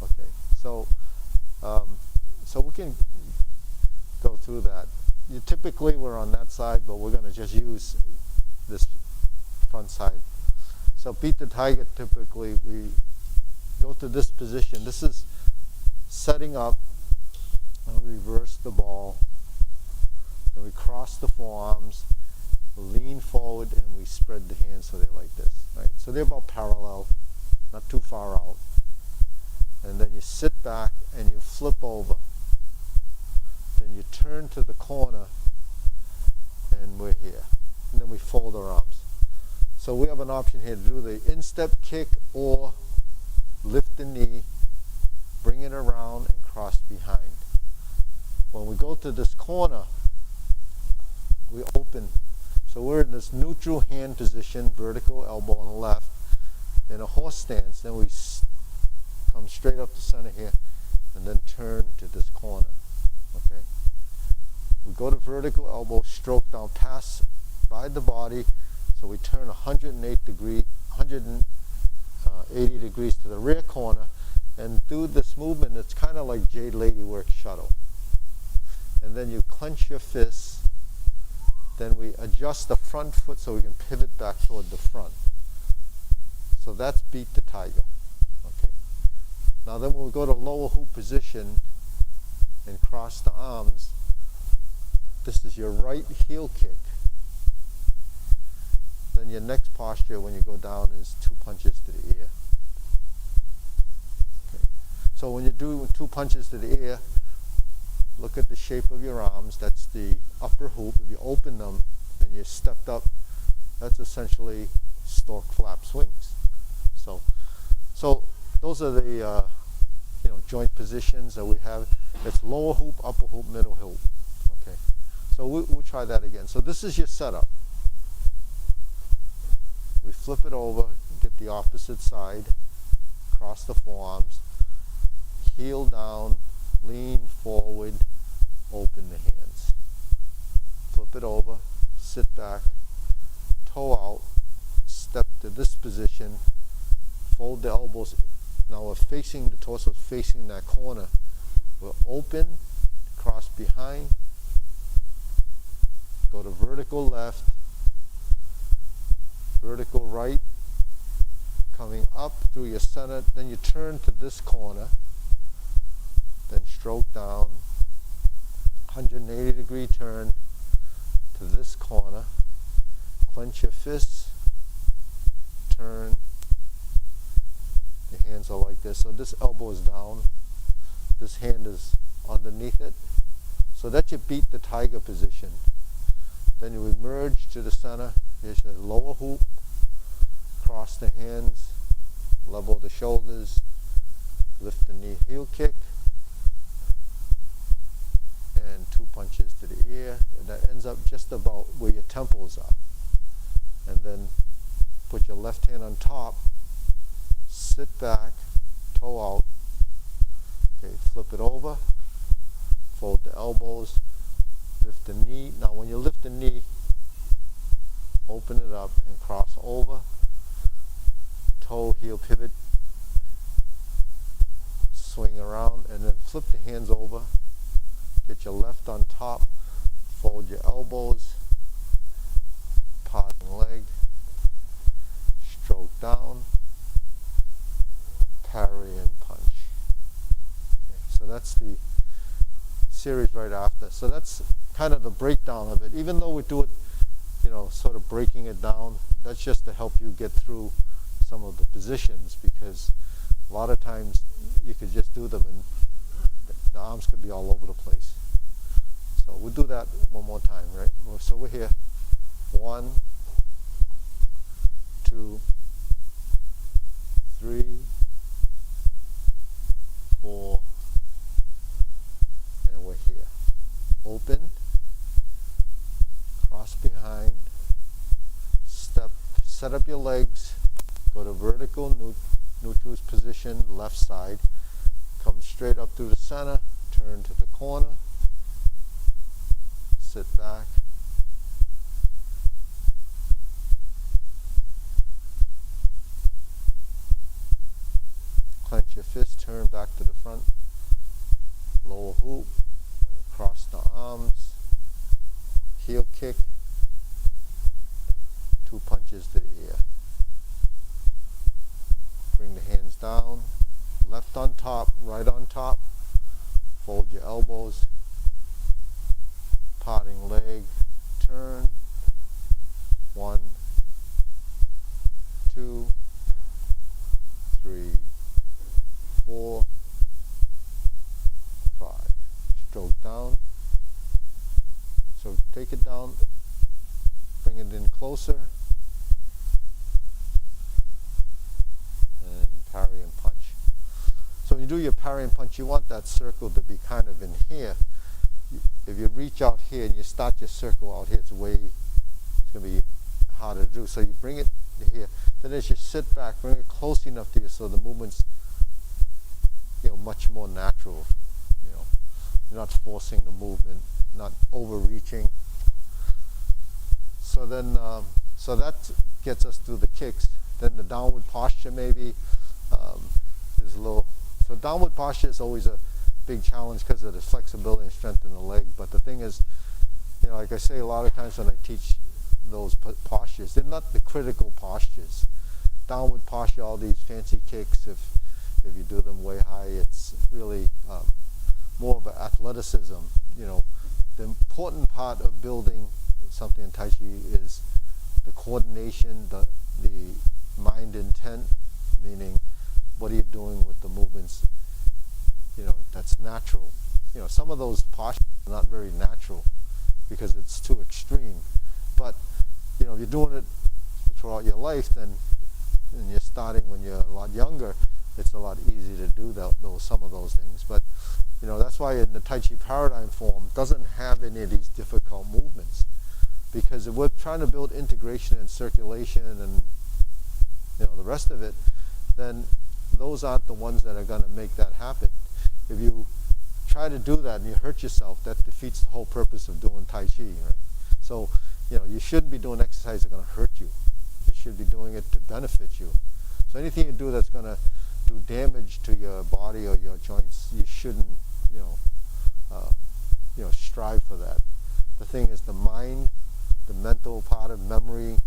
Okay. So we can go through that. Typically we're on that side, but we're going to just use this front side. So beat the tiger, typically we go to this position. This is setting up, and we reverse the ball. Then we cross the forearms, lean forward, and we spread the hands so they're like this. Right? So they're about parallel, not too far out. And then you sit back and you flip over. Then you turn to the corner, and we're here. And then we fold our arms. So we have an option here to do the instep kick or lift the knee, bring it around, and cross behind. When we go to this corner, we open. So we're in this neutral hand position, vertical elbow on the left, in a horse stance. Then we come straight up the center here, and then turn to this corner. Okay. We go to vertical elbow, stroke down, pass by the body. So we turn 180 degrees to the rear corner, and do this movement. It's kind of like Jade Lady work shuttle. And then you clench your fists. Then we adjust the front foot so we can pivot back toward the front. So that's beat the tiger. Okay. Now then we'll go to lower hoop position and cross the arms. This is your right heel kick. Then your next posture when you go down is 2 punches to the ear. Okay. So when you do 2 punches to the ear, look at the shape of your arms. That's the upper hoop. If you open them and you stepped up, that's essentially stork flap swings. So those are the joint positions that we have. It's lower hoop, upper hoop, middle hoop. Okay. So we'll try that again. So this is your setup. We flip it over, get the opposite side, cross the forearms, heel down, lean forward, open the hands. Flip it over, sit back, toe out, step to this position, fold the elbows. Now we're facing, the torso is facing that corner. We're open, cross behind, go to vertical left, vertical right, coming up through your center. Then you turn to this corner, then stroke down, 180 degree turn to this corner, clench your fists, turn, the hands are like this. So this elbow is down, this hand is underneath it. So that you beat the tiger position. Then you emerge to the center. Here's your lower hoop, cross the hands, level the shoulders, lift the knee, heel kick, and 2 punches to the ear. And that ends up just about where your temples are. And then put your left hand on top, sit back, toe out. Okay, flip it over, fold the elbows, lift the knee. Now when you lift the knee, open it up and cross over, toe, heel pivot, swing around, and then flip the hands over. Get your left on top, fold your elbows, parting leg, stroke down, parry and punch. Okay, so that's the series right after. So that's kind of the breakdown of it. Even though we do it, sort of breaking it down, that's just to help you get through some of the positions, because a lot of times you could just do them and the arms could be all over the place. So we'll do that one more time, right? So we're here. 1, 2, 3, 4, and we're here. Open, cross behind, step, set up your legs, go to vertical neutral position, left side, come straight up through the center, turn to the corner, sit back, clench your fist, turn back to the front, lower hoop, cross the arms, heel kick, 2 punches to the ear. Bring the hands down, left on top, right on top, fold your elbows, parting leg, turn, 1, 2, 3, 4, 5. Stroke down. So take it down, bring it in closer, and parry and punch. So when you do your parry and punch, you want that circle to be kind of in here. If you reach out here and you start your circle out here, it's going to be harder to do. So you bring it here. Then as you sit back, bring it close enough to you so the movement's much more natural. You're not forcing the movement, not overreaching. So then, so that gets us through the kicks. Then the downward posture maybe is a little. So downward posture is always a big challenge because of the flexibility and strength in the leg. But the thing is, like I say a lot of times when I teach those postures, they're not the critical postures. Downward posture, all these fancy kicks, if you do them way high, it's really more of an athleticism. The important part of building something in Tai Chi is the coordination, the mind intent, meaning what are you doing with the movements, that's natural. Some of those postures are not very natural because it's too extreme. But, if you're doing it throughout your life, then and you're starting when you're a lot younger, it's a lot easier to do some of those things. But that's why in the Tai Chi Paradigm form doesn't have any of these difficult movements, because if we're trying to build integration and circulation and the rest of it, then those aren't the ones that are going to make that happen. If you try to do that and you hurt yourself, that defeats the whole purpose of doing Tai Chi, right? So you shouldn't be doing exercises that are going to hurt you. You should be doing it to benefit you. So anything you do that's going to do damage to your body or your joints, you shouldn't strive for that. The thing is the mind, the mental part of memory,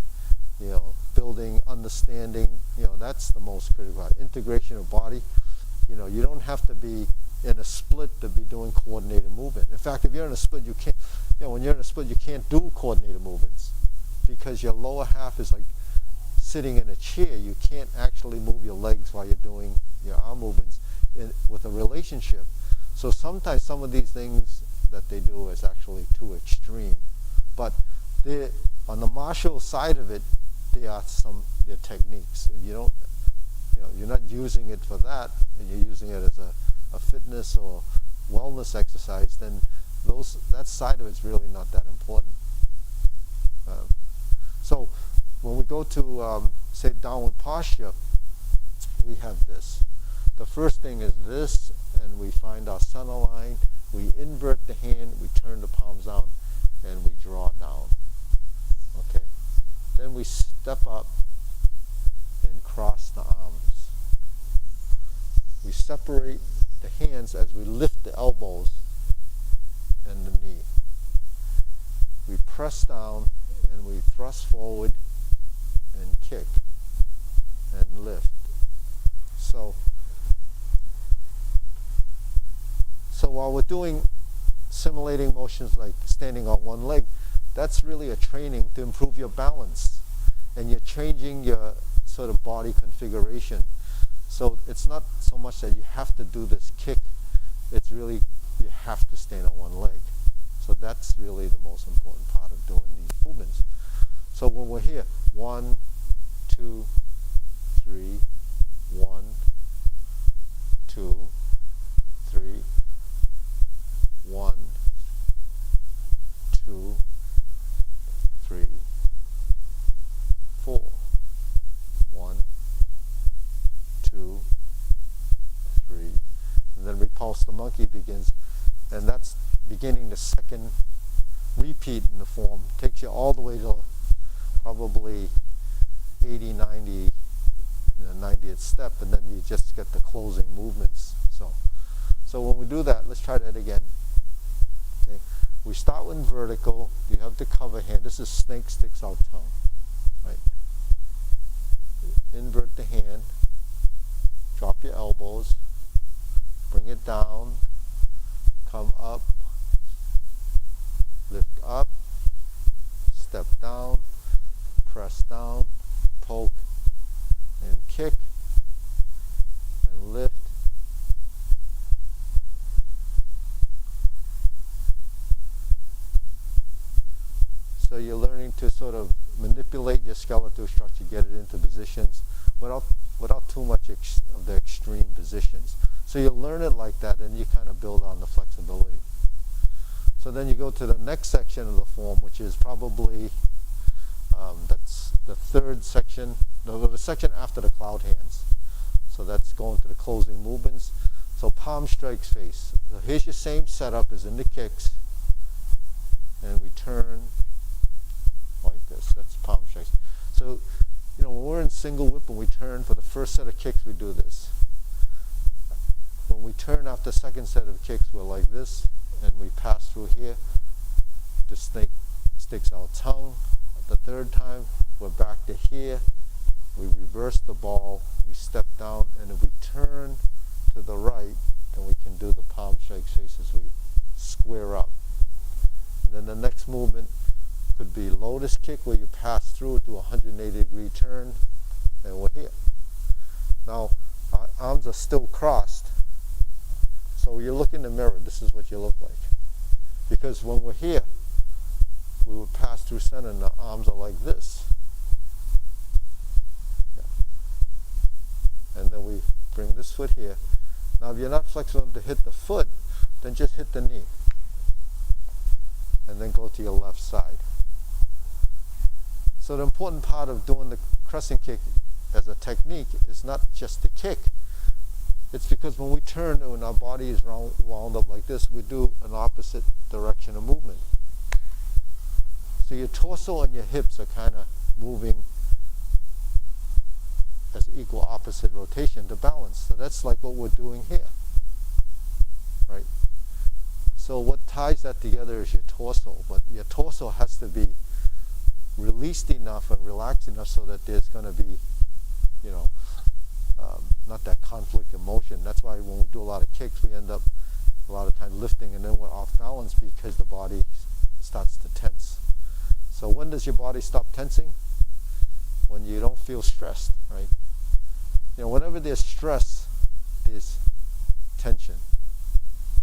building, understanding, that's the most critical part. Integration of body, you don't have to be in a split to be doing coordinated movement. In fact, if you're in a split, you can't, when you're in a split, you can't do coordinated movements because your lower half is like sitting in a chair. You can't actually move your legs while you're doing your arm movements with a relationship. So sometimes some of these things that they do is actually too extreme. But on the martial side of it, there are techniques. If you don't, you're not using it for that, and you're using it as a fitness or wellness exercise, then that side of it's really not that important. So when we go to say downward posture, we have this. The first thing is this, and we find our center line. We invert the hand, we turn the palms down, and we draw down. Okay. Then we step up and cross the arms. We separate the hands as we lift the elbows and the knee. We press down and we thrust forward and kick and lift. So while we're doing simulating motions like standing on one leg, that's really a training to improve your balance, and you're changing your sort of body configuration. So it's not so much that you have to do this kick, it's really you have to stand on one leg. So that's really the most important part of doing these movements. So when we're here, 1, 2, 3, 1, 2, 3, 1, 2, 3, 4, 1, 2, 3, and then repulse the monkey begins, and that's beginning the second repeat in the form. Takes you all the way to probably 80, 90, 90th step, and then you just get the closing movements. So when we do that, let's try that again. Okay, we start with vertical. You have the cover hand. This is snake sticks out tongue, right? Invert the hand. Drop your elbows. Bring it down. Come up. Lift up. Step down. Press down. Poke and kick and lift. So you're learning to sort of manipulate your skeletal structure, get it into positions without too much of the extreme positions. So you learn it like that, and you kind of build on the flexibility. So then you go to the next section of the form, which is probably that's the third section, the section after the cloud hands. So that's going to the closing movements. So palm strikes face. So here's your same setup as in the kicks, and we turn like this. That's palm strikes. So, when we're in single whip and we turn for the first set of kicks, we do this. When we turn after the second set of kicks, we're like this, and we pass through here. The snake sticks our tongue. The third time, we're back to here. We reverse the ball. We step down, and if we turn to the right, then we can do the palm strikes face as we square up. And then the next movement could be lotus kick, where you pass through, do a 180-degree turn, and we're here. Now, our arms are still crossed. So you look in the mirror, this is what you look like. Because when we're here, we would pass through center, and the arms are like this. Yeah. And then we bring this foot here. Now, if you're not flexible enough to hit the foot, then just hit the knee. And then go to your left side. So the important part of doing the crescent kick as a technique is not just the kick. It's because when we turn, when our body is wound up like this, we do an opposite direction of movement. So your torso and your hips are kind of moving as equal opposite rotation to balance. So that's like what we're doing here, right? So what ties that together is your torso, but your torso has to be released enough and relaxed enough so that there's going to be, not that conflict of motion. That's why when we do a lot of kicks, we end up a lot of time lifting, and then we're off balance because the body starts to tense. So when does your body stop tensing? When you don't feel stressed, right? Whenever there's stress, there's tension.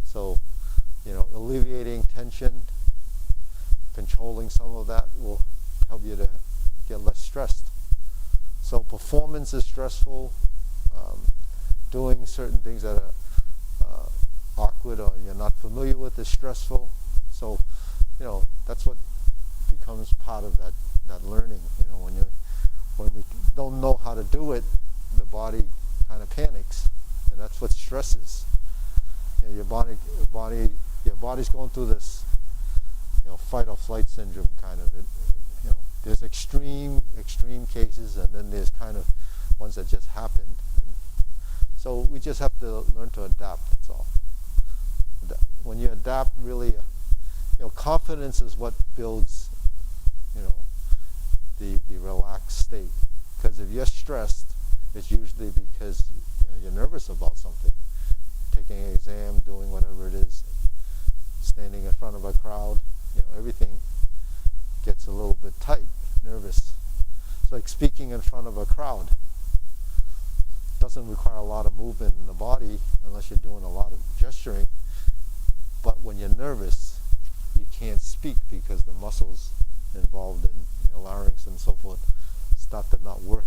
So, alleviating tension, controlling some of that will help you to get less stressed. So performance is stressful. Doing certain things that are awkward or you're not familiar with is stressful. So, that's what becomes part of that learning. When we don't know how to do it, the body kind of panics, and that's what stress is. Your body's going through this, fight or flight syndrome kind of. There's extreme cases, and then there's kind of ones that just happen. And So we just have to learn to adapt, that's all. When you adapt, really, confidence is what builds, the relaxed state. Because if you're stressed, it's usually because you're nervous about something. Taking an exam, doing whatever it is, standing in front of a crowd, everything gets a little bit tight, nervous. It's like speaking in front of a crowd. Doesn't require a lot of movement in the body unless you're doing a lot of gesturing. But when you're nervous, you can't speak because the muscles involved in larynx and so forth start to not work